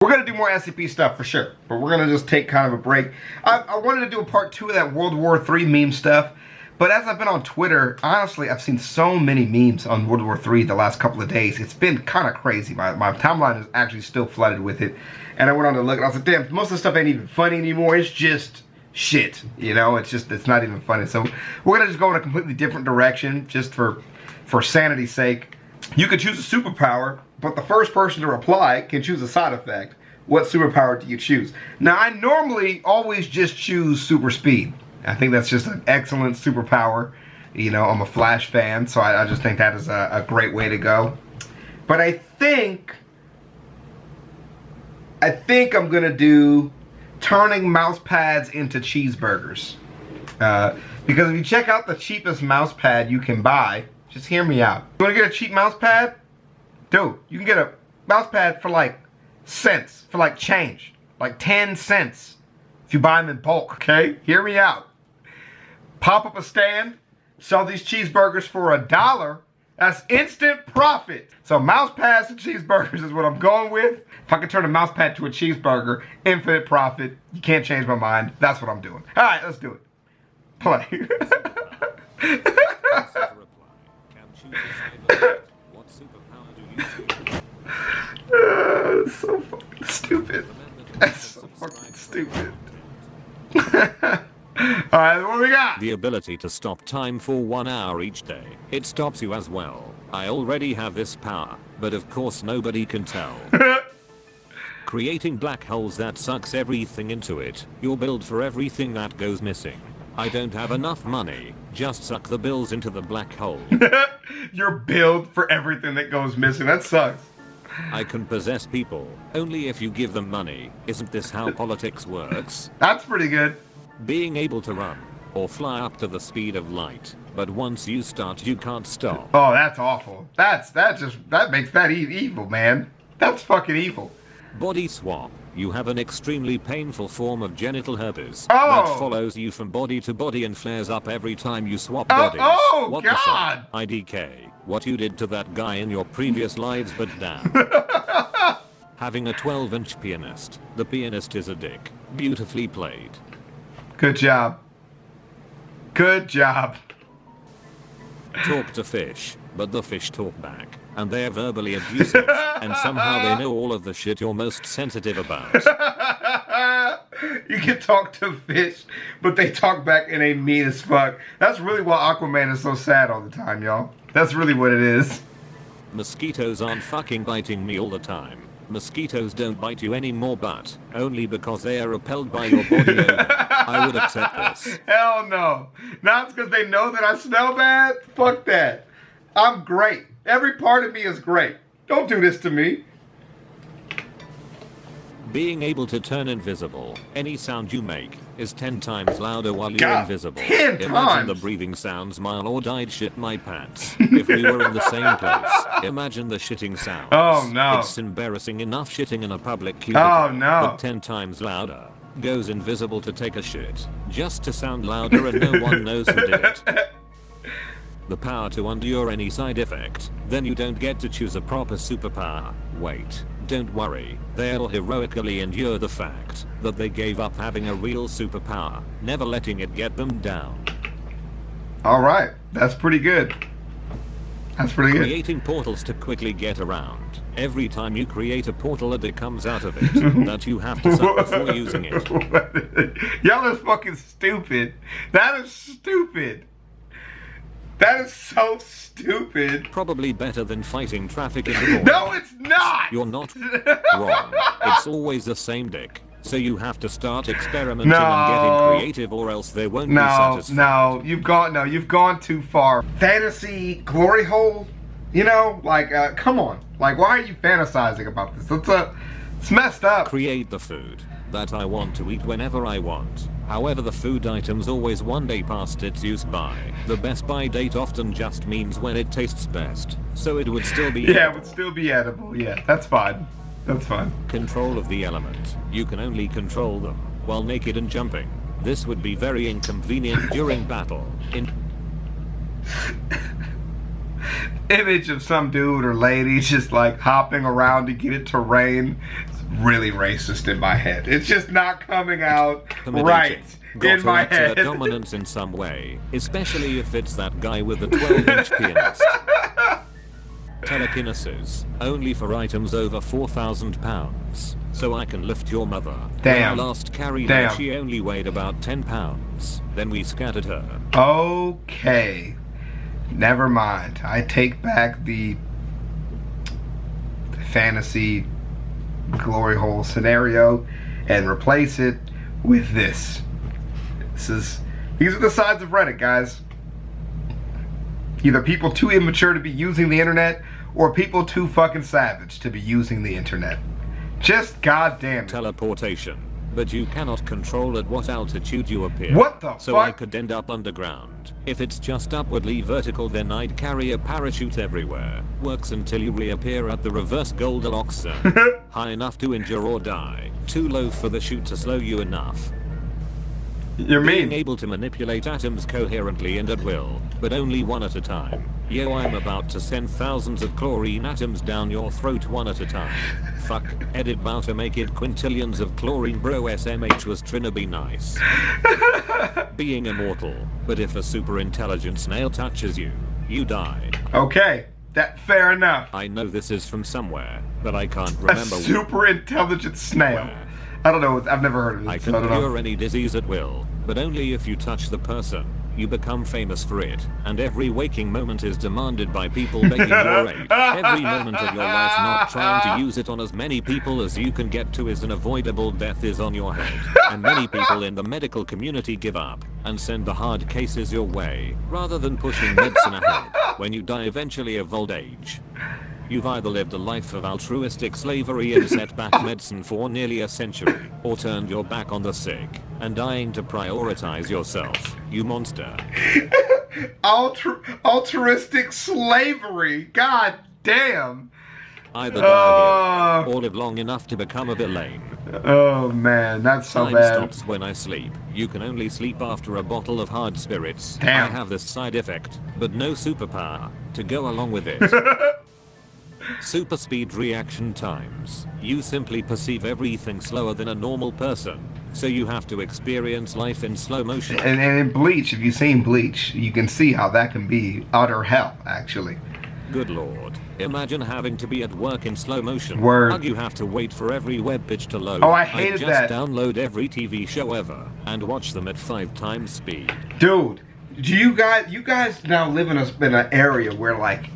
We're going to do more SCP stuff for sure, but we're going to just take kind of a break. I wanted to do a part 2 of that World War III meme stuff, but as I've been on Twitter, honestly, I've seen so many memes on World War III the last couple of days. It's been kind of crazy. My timeline is actually still flooded with it, and I went on to look, and I was like, damn, most of the stuff ain't even funny anymore. It's just shit, you know? It's not even funny. So we're going to just go in a completely different direction, just for sanity's sake. You could choose a superpower, but the first person to reply can choose a side effect. What superpower do you choose? Now, I normally always just choose super speed. I think that's just an excellent superpower. You know, I'm a Flash fan, so I just think that is a great way to go. But I think I'm gonna do turning mouse pads into cheeseburgers. Because if you check out the cheapest mouse pad you can buy, just hear me out. You wanna get a cheap mouse pad? Dude, you can get a mouse pad for like cents, for like change, like 10 cents if you buy them in bulk, okay? Hear me out. Pop up a stand, sell these cheeseburgers for $1. That's instant profit. So mouse pads and cheeseburgers is what I'm going with. If I could turn a mouse pad to a cheeseburger, infinite profit. You can't change my mind. That's what I'm doing. All right, let's do it. Play. It's so fucking stupid. That's so fucking stupid. Alright, what we got? The ability to stop time for 1 hour each day. It stops you as well. I already have this power, but of course nobody can tell. Creating black holes that sucks everything into it. You're billed for everything that goes missing. I don't have enough money. Just suck the bills into the black hole. You're billed for everything that goes missing. That sucks. I can possess people, only if you give them money. Isn't this how politics works? That's pretty good. Being able to run, or fly up to the speed of light, but once you start you can't stop. Oh, that's awful. That makes that evil, man. That's fucking evil. Body swap. You have an extremely painful form of genital herpes that follows you from body to body and flares up every time you swap bodies. Oh, what God! The fuck? IDK. What you did to that guy in your previous lives, but damn. Having a 12-inch pianist. The pianist is a dick. Beautifully played. Good job. Good job. Talk to fish, but the fish talk back. And they're verbally abusive, and somehow they know all of the shit you're most sensitive about. You can talk to fish, but they talk back and they mean as fuck. That's really why Aquaman is so sad all the time, y'all. That's really what it is. Mosquitoes aren't fucking biting me all the time. Mosquitoes don't bite you anymore, but only because they are repelled by your body odor. I would accept this. Hell no. Not because they know that I smell bad. Fuck that. I'm great. Every part of me is great. Don't do this to me. Being able to turn invisible, any sound you make, is 10 times louder while you're God, invisible. 10 Imagine times. the breathing sounds my lord I'd shit my pants. If we were in the same place, imagine the shitting sounds. Oh no. It's embarrassing enough shitting in a public cubicle, oh no. but 10 times louder. Goes invisible to take a shit, just to sound louder and no one knows who did it. The power to endure any side effect, then you don't get to choose a proper superpower. Wait, don't worry, they'll heroically endure the fact that they gave up having a real superpower, never letting it get them down. Alright, that's pretty good. That's pretty good. Creating portals to quickly get around. Every time you create a portal, a dick comes out of it that you have to suck before using it. Y'all are fucking stupid. That is stupid. That is so stupid. Probably better than fighting traffic in the morning. No, it's not! You're not wrong. It's always the same dick. So you have to start experimenting and getting creative or else they won't be satisfied. No, you've gone too far. Fantasy glory hole? You know, like, come on. Like, why are you fantasizing about this? It's messed up. Create the food that I want to eat whenever I want. However, the food item's always one day past its use by. The best by date often just means when it tastes best. So it would still be edible. It would still be edible. Yeah, that's fine. That's fine. Control of the element. You can only control them while naked and jumping. This would be very inconvenient during battle. Image of some dude or lady just like hopping around to get it to rain. It's really racist in my head. It's just not coming out Intimidating. right Got in my to exert head. dominance in some way, especially if it's that guy with the 12-inch pianist. Telekinesis, only for items over 4,000 pounds. So I can lift your mother. Damn. When I last carried Damn. her, she only weighed about 10 pounds. Then we scattered her. Okay. Never mind. I take back the fantasy glory hole scenario and replace it with this. These are the sides of Reddit, guys. Either people too immature to be using the internet, or people too fucking savage to be using the internet. Just goddamn it. Teleportation. But you cannot control at what altitude you appear. What the So fuck? I could end up underground. If it's just upwardly vertical, then I'd carry a parachute everywhere. Works until you reappear at the reverse Goldilocks zone. High enough to injure or die. Too low for the chute to slow you enough. You're Being mean. able to manipulate atoms coherently and at will, but only one at a time. Yo, I'm about to send thousands of chlorine atoms down your throat one at a time. Fuck, edit bout to make it quintillions of chlorine, bro. SMH was tryna be nice. Being immortal, but if a super intelligent snail touches you, you die. Okay, that fair enough. I know this is from somewhere, but I can't A remember super intelligent snail. where. I don't know. I've never heard of it. I so can I don't know. cure any disease at will, but only if you touch the person. You become famous for it, and every waking moment is demanded by people begging your aid. Every moment of your life not trying to use it on as many people as you can get to is an avoidable death is on your head. And many people in the medical community give up and send the hard cases your way, rather than pushing medicine ahead when you die eventually of old age. You've either lived a life of altruistic slavery and set back medicine for nearly a century, or turned your back on the sick and dying to prioritize yourself, you monster. Altruistic slavery. God damn. Either die here, or live long enough to become a villain. Oh man, that's so Time bad. stops when I sleep. You can only sleep after a bottle of hard spirits. Damn. I have this side effect, but no superpower to go along with it. Super speed reaction times. You simply perceive everything slower than a normal person, so you have to experience life in slow motion. And in Bleach, if you've seen Bleach, you can see how that can be utter hell, actually. Good lord. Imagine having to be at work in slow motion. Word. And you have to wait for every web page to load. Oh, I hated just that. Download every TV show ever and watch them at 5 times speed. Dude, do you guys now live in an area where like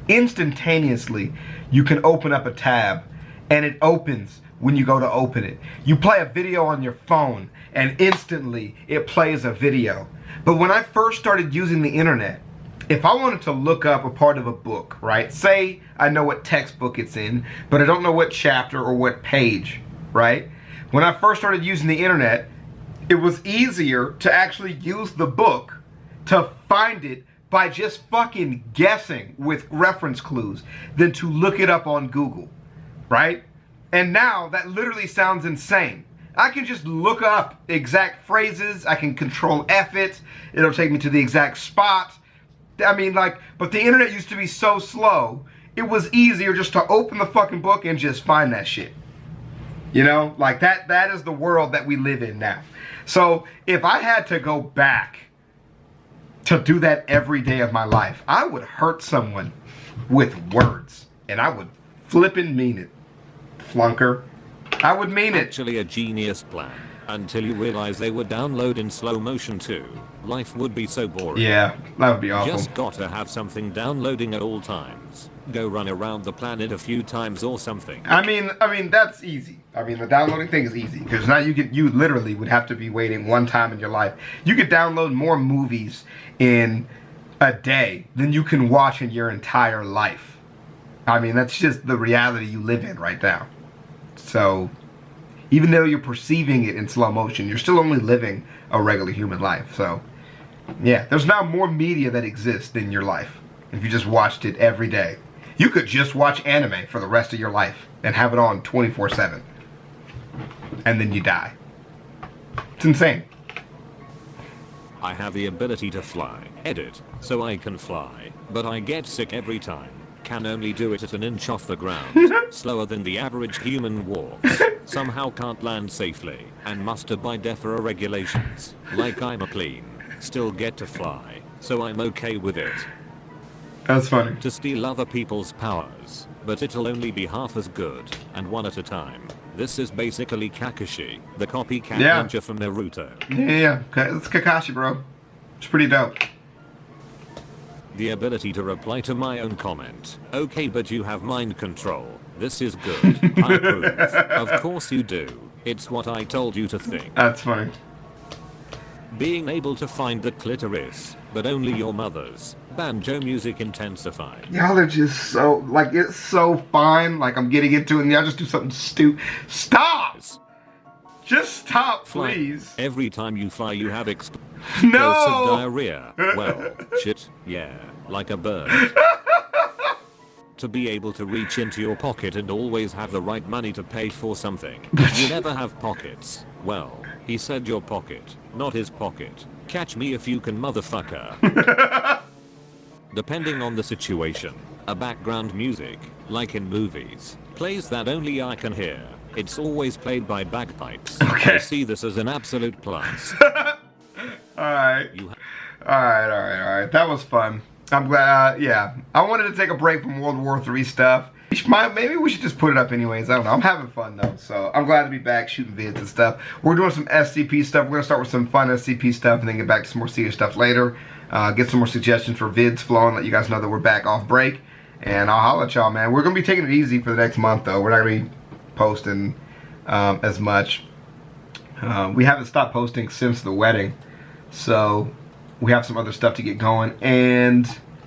instantaneously you can open up a tab and it opens when you go to open it. You play a video on your phone and instantly it plays a video. But when I first started using the internet, if I wanted to look up a part of a book, right? Say I know what textbook it's in, but I don't know what chapter or what page, right? When I first started using the internet, it was easier to actually use the book to find it by just fucking guessing with reference clues than to look it up on Google, right? And now that literally sounds insane. I can just look up exact phrases, I can control F it, it'll take me to the exact spot. I mean, like, but the internet used to be so slow, it was easier just to open the fucking book and just find that shit. You know, like that is the world that we live in now. So if I had to go back to do that every day of my life, I would hurt someone with words, and I would flippin' mean it, flunker. I would mean it. Actually a genius plan. Until you realize they would download in slow motion too. Life would be so boring. Yeah, that would be awful. Just gotta have something downloading at all times. Go run around the planet a few times or something. I mean that's easy. I mean the downloading thing is easy because now you literally would have to be waiting one time in your life. You could download more movies in a day than you can watch in your entire life. I mean that's just the reality you live in right now. So even though you're perceiving it in slow motion, you're still only living a regular human life. So yeah, there's now more media that exists in your life if you just watched it every day. You could just watch anime for the rest of your life and have it on 24/7. And then you die. It's insane. I have the ability to fly. Edit. So I can fly. But I get sick every time. can only do it at an inch off the ground, slower than the average human walks, somehow can't land safely, and must abide DEFRA regulations, like I'm a clean, still get to fly, so I'm okay with it. That's funny. To steal other people's powers, but it'll only be half as good, and one at a time. This is basically Kakashi, the copycat ninja from Naruto. Yeah, it's Kakashi, bro. It's pretty dope. The ability to reply to my own comment. Okay, but you have mind control. This is good. I approve. Of course you do. It's what I told you to think. That's funny. Being able to find the clitoris, but only your mother's. Banjo music intensified. Y'all are just so, like, it's so fine. Like, I'm getting into it and y'all just do something stupid. Stop! Just stop, please. Every time you fly, you have explosive No! diarrhea. Well, shit, yeah, like a bird. To be able to reach into your pocket and always have the right money to pay for something. You never have pockets. Well, he said your pocket, not his pocket. Catch me if you can, motherfucker. Depending on the situation, a background music, like in movies, plays that only I can hear. It's always played by bagpipes. Okay. I see this as an absolute plus. Alright. Alright. That was fun. I'm glad, yeah. I wanted to take a break from World War III stuff. Maybe we should just put it up anyways. I don't know. I'm having fun though. So I'm glad to be back shooting vids and stuff. We're doing some SCP stuff. We're going to start with some fun SCP stuff and then get back to some more serious stuff later. Get some more suggestions for vids flowing. Let you guys know that we're back off break. And I'll holler at y'all, man. We're going to be taking it easy for the next month though. We're not going to be posting as much. We haven't stopped posting since the wedding. So we have some other stuff to get going. And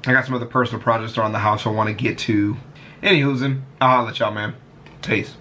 I got some other personal projects around the house I want to get to. Anywho's, I'll holler at y'all, man. Peace.